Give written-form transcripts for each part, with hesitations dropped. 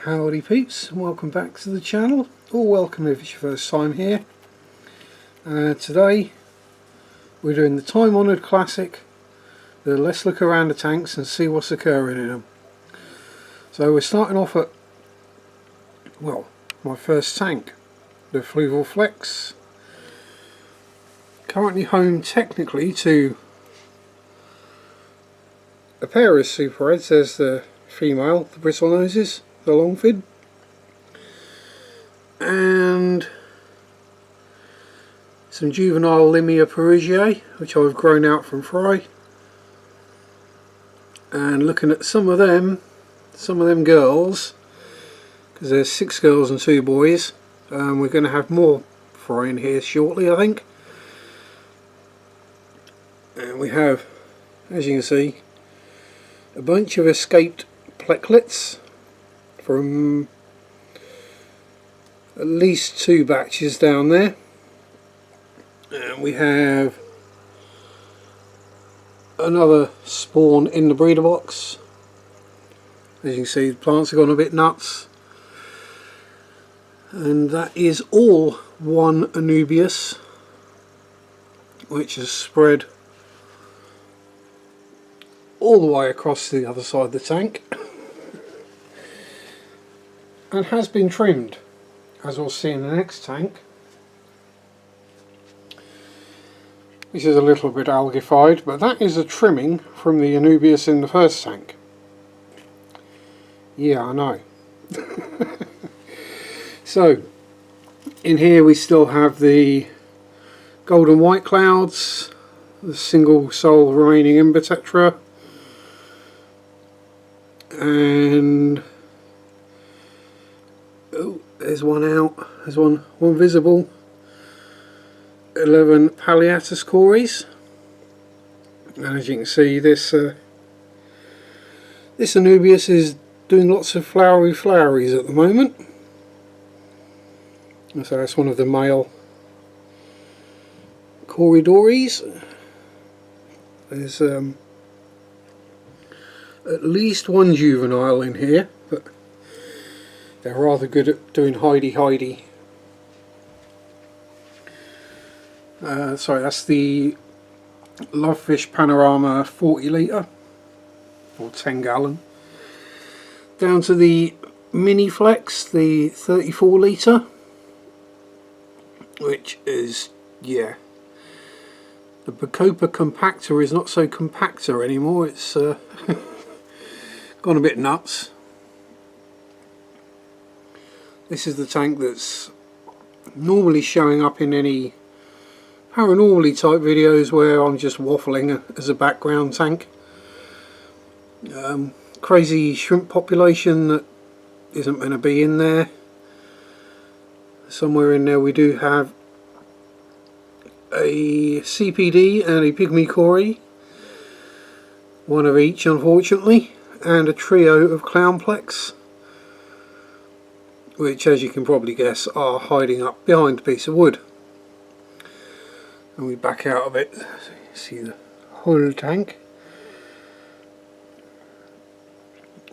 Howdy peeps, and welcome back to the channel, or welcome if it's your first time here. Today we're doing the time-honoured classic, let's look around the tanks and see what's occurring in them. So we're starting off at, well, my first tank, the Fluval Flex. Currently home technically to a pair of super heads. There's the female, the britlenoses, the long fin, and some juvenile Limia Parisiae which I've grown out from fry. And looking at some of them girls, because there's 6 girls and 2 boys, we're going to have more fry in here shortly, I think. And we have, as you can see, a bunch of escaped pleclets from at least 2 batches down there. And we have another spawn in the breeder box. As you can see, the plants have gone a bit nuts. And that is all one Anubias, which has spread all the way across the other side of the tank and has been trimmed, as we'll see in the next tank, which is a little bit algified, but that is a trimming from the Anubias in the first tank. Yeah, I know. So in here we still have the golden white clouds, the single sole remaining Imbotetra, and oh, there's one out, there's one visible, 11 Palliatus cories. And as you can see, this Anubias is doing lots of floweries at the moment. And so that's one of the male Corydories. There's at least one juvenile in here, but they're rather good at doing hidey. Sorry, that's the Lovefish Panorama 40 litre or 10 gallon. Down to the Mini Flex, the 34 litre, which is, yeah, the Bacopa Compactor is not so compactor anymore. It's gone a bit nuts. This is the tank that's normally showing up in any paranormally type videos where I'm just waffling as a background tank. Crazy shrimp population that isn't going to be in there. Somewhere in there we do have a CPD and a pygmy cory, one of each unfortunately, and a trio of clownplex, which, as you can probably guess, are hiding up behind a piece of wood. And we back out of it so you can see the whole tank.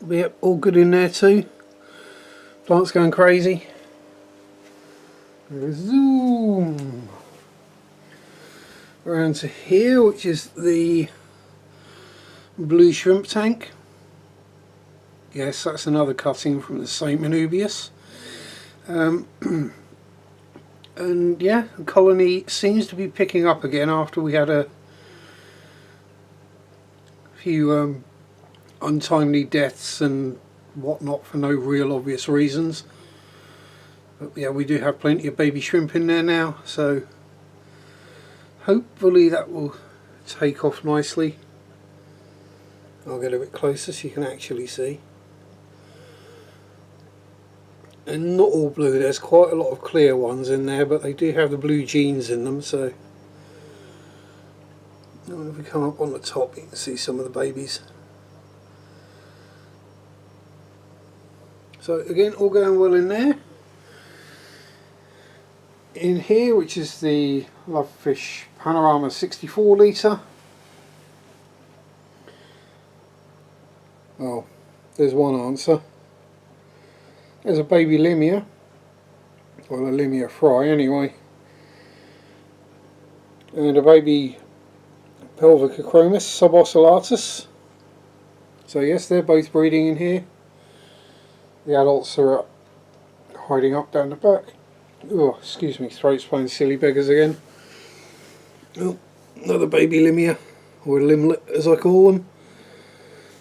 But yep, all good in there too. Plants going crazy. Zoom around to here, which is the blue shrimp tank. Yes, that's another cutting from the same Anubias. And yeah, the colony seems to be picking up again after we had a few untimely deaths and whatnot for no real obvious reasons. But yeah, we do have plenty of baby shrimp in there now, so hopefully that will take off nicely. I'll get a bit closer so you can actually see. And not all blue, there's quite a lot of clear ones in there, but they do have the blue genes in them, so and if we come up on the top you can see some of the babies. So again, all going well in there. In here, which is the Lovefish Panorama 64 litre. Well, there's one answer. There's a baby limia, or a limia fry anyway, and a baby Pelvicochromous subocellatus. So yes, they're both breeding in here. The adults are hiding up down the back. Oh, excuse me, throat's playing silly beggars again. Oh, another baby limia, or a limlet as I call them.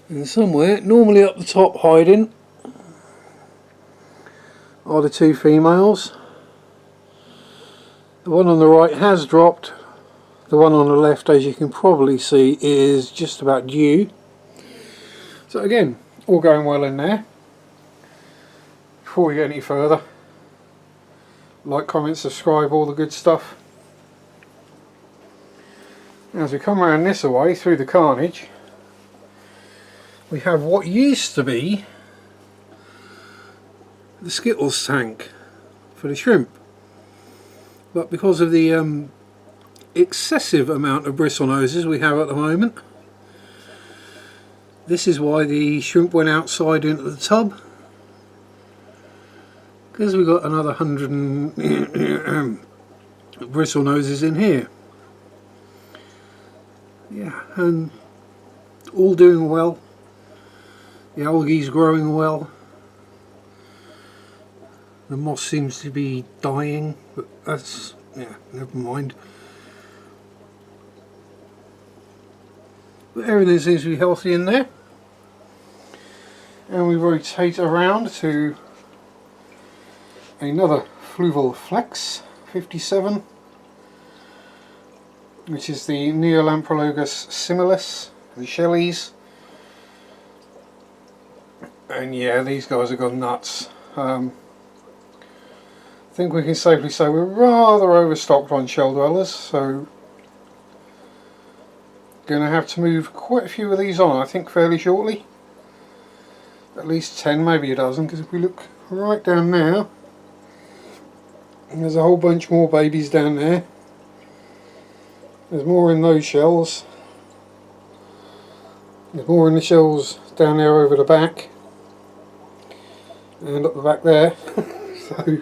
And somewhere, normally up the top hiding, are the two females. The one on the right has dropped. The one on the left, as you can probably see, is just about due. So again, all going well in there. Before we get any further, like, comment, subscribe, all the good stuff. As we come around this way through the carnage, we have what used to be the Skittles tank for the shrimp, but because of the excessive amount of britlenoses we have at the moment, this is why the shrimp went outside into the tub, because we've got another 100 britlenoses in here. Yeah, and all doing well. The algae's growing well. The moss seems to be dying, but that's, yeah, never mind. But everything seems to be healthy in there. And we rotate around to another fluval flex 57, which is the Neolamprologus similis, the Shelleys. And yeah, these guys have gone nuts. I think we can safely say we're rather overstocked on shell dwellers, so going to have to move quite a few of these on, I think, fairly shortly. At least 10, maybe a dozen, because if we look right down now, there's a whole bunch more babies down there. There's more in those shells. There's more in the shells down there over the back. And up the back there. So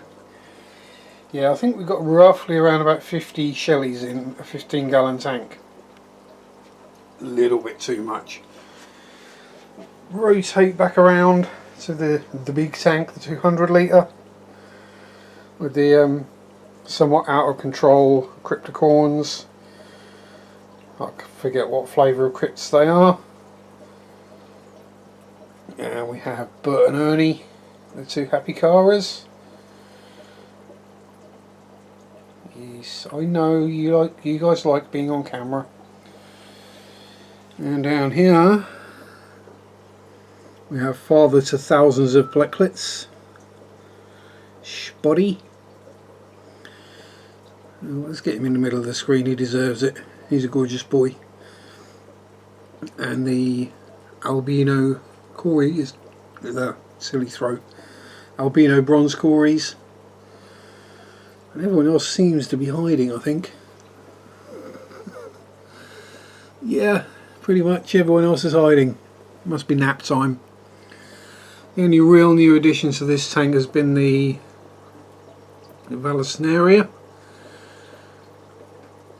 yeah, I think we've got roughly around about 50 shellies in a 15-gallon tank. A little bit too much. Rotate back around to the big tank, the 200 litre, with the somewhat out of control cryptocorns. I forget what flavour of crypts they are. And we have Bert and Ernie, the two happy caras. Yes, I know you guys like being on camera. And down here we have father to thousands of plecklets, Spotty. Oh, let's get him in the middle of the screen, he deserves it. He's a gorgeous boy. And the albino Cory is with a silly throat. Albino bronze Cories. And everyone else seems to be hiding, I think. Yeah, pretty much everyone else is hiding. Must be nap time. The only real new addition to this tank has been the Vallisneria,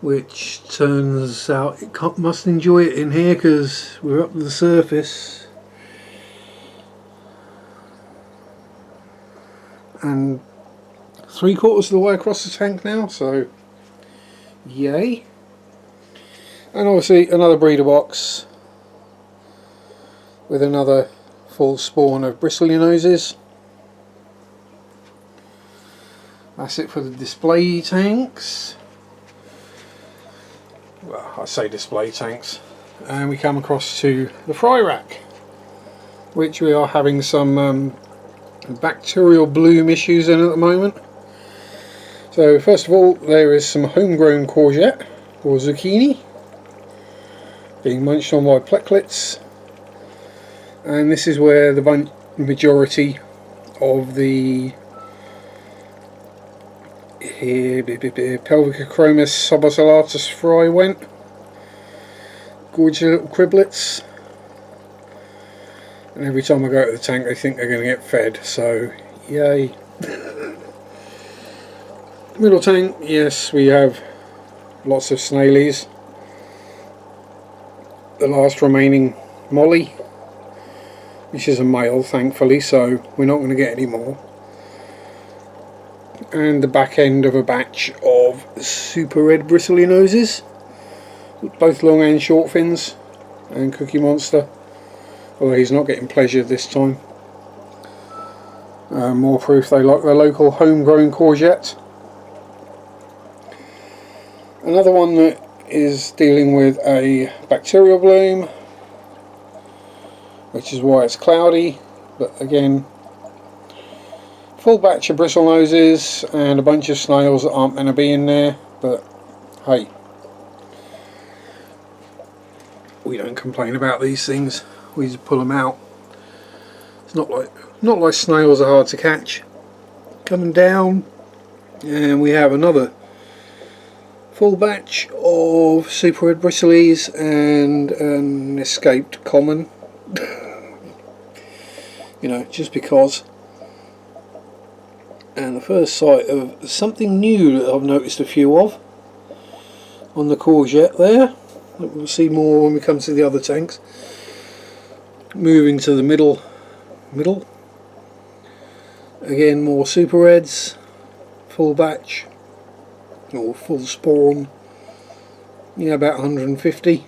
which turns out it must enjoy it in here because we're up to the surface. And 3/4 of the way across the tank now, so yay. And obviously another breeder box with another full spawn of britlenoses. That's it for the display tanks. Well, I say display tanks. And we come across to the fry rack, which we are having some bacterial bloom issues in at the moment. So first of all, there is some homegrown courgette or zucchini being munched on by plecklets, and this is where the majority of the Pelvicochromous subocellatus fry went. Gorgeous little criblets, and every time I go to the tank they think they're going to get fed, so Yay. Middle tank, yes, we have lots of snailies. The last remaining molly, which is a male thankfully, so we're not going to get any more. And the back end of a batch of super red britlenoses, both long and short fins, and Cookie Monster, although he's not getting pleasure this time. More proof they like their local homegrown courgette. Another one that is dealing with a bacterial bloom, which is why it's cloudy, but again, full batch of britlenoses and a bunch of snails that aren't meant to be in there, but hey, we don't complain about these things, we just pull them out. It's not like snails are hard to catch. Coming down, and we have another full batch of super red bristles and an escaped common. You know, just because. And the first sight of something new that I've noticed a few of on the courgette there. We'll see more when we come to the other tanks. Moving to the middle. Again, more super reds, full batch, or full spawn. Yeah, about 150.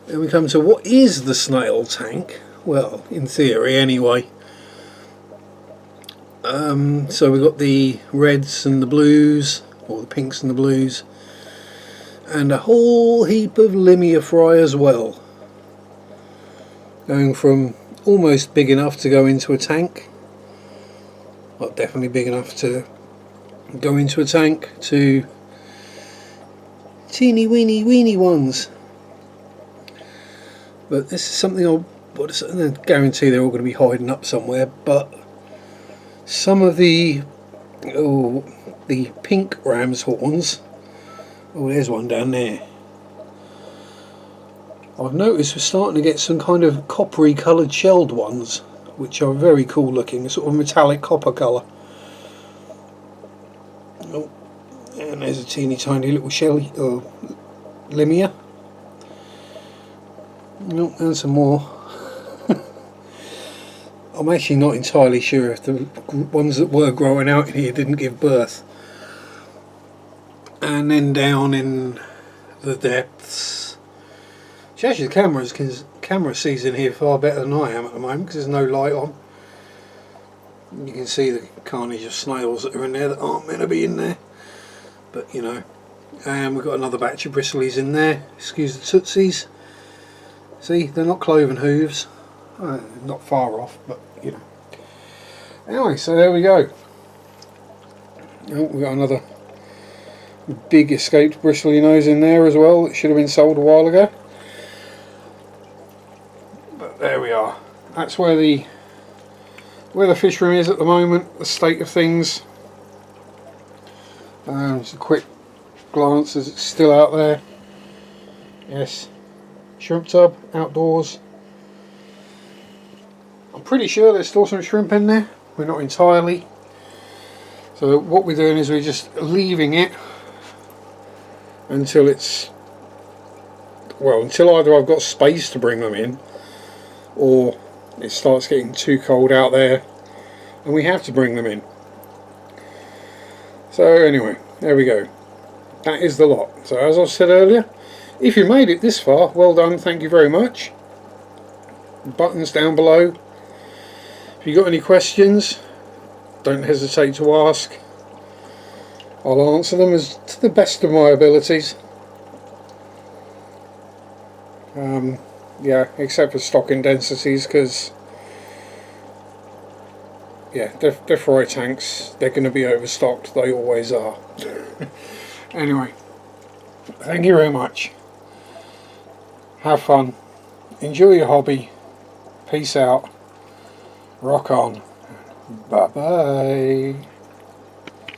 Then we come to what is the snail tank. Well, in theory, anyway. So we've got the reds and the blues, or the pinks and the blues, and a whole heap of Limia fry as well. Going from almost big enough to go into a tank, well, definitely big enough to go into a tank, to teeny weeny ones. But this is something I guarantee they're all going to be hiding up somewhere, but some of the pink ram's horns, oh, there's one down there, I've noticed we're starting to get some kind of coppery coloured shelled ones, which are very cool looking, a sort of metallic copper colour. Oh, and there's a teeny tiny little shelly, Limia. Oh, and some more. I'm actually not entirely sure if the ones that were growing out in here didn't give birth. And then down in the depths, which actually the camera sees in here far better than I am at the moment because there's no light on. You can see the carnage of snails that are in there that aren't meant to be in there, but you know. And we've got another batch of bristles in there, excuse the tootsies. See, they're not cloven hooves. Not far off, but you know. Anyway, so there we go. Oh, we've got another big escaped bristly nose in there as well that should have been sold a while ago. But there we are. That's where the fish room is at the moment, the state of things. Just a quick glance as it's still out there. Yes, shrimp tub outdoors. I'm pretty sure there's still some shrimp in there. We're not entirely. So what we're doing is we're just leaving it until it's, well, until either I've got space to bring them in, or it starts getting too cold out there and we have to bring them in. So anyway, there we go. That is the lot. So as I said earlier, if you made it this far, well done, thank you very much. Buttons down below. If you've got any questions, don't hesitate to ask. I'll answer them as to the best of my abilities. Yeah, except for stocking densities, because yeah, they're fry tanks. They're going to be overstocked. They always are. Anyway, thank you very much. Have fun. Enjoy your hobby. Peace out. Rock on. Bye bye.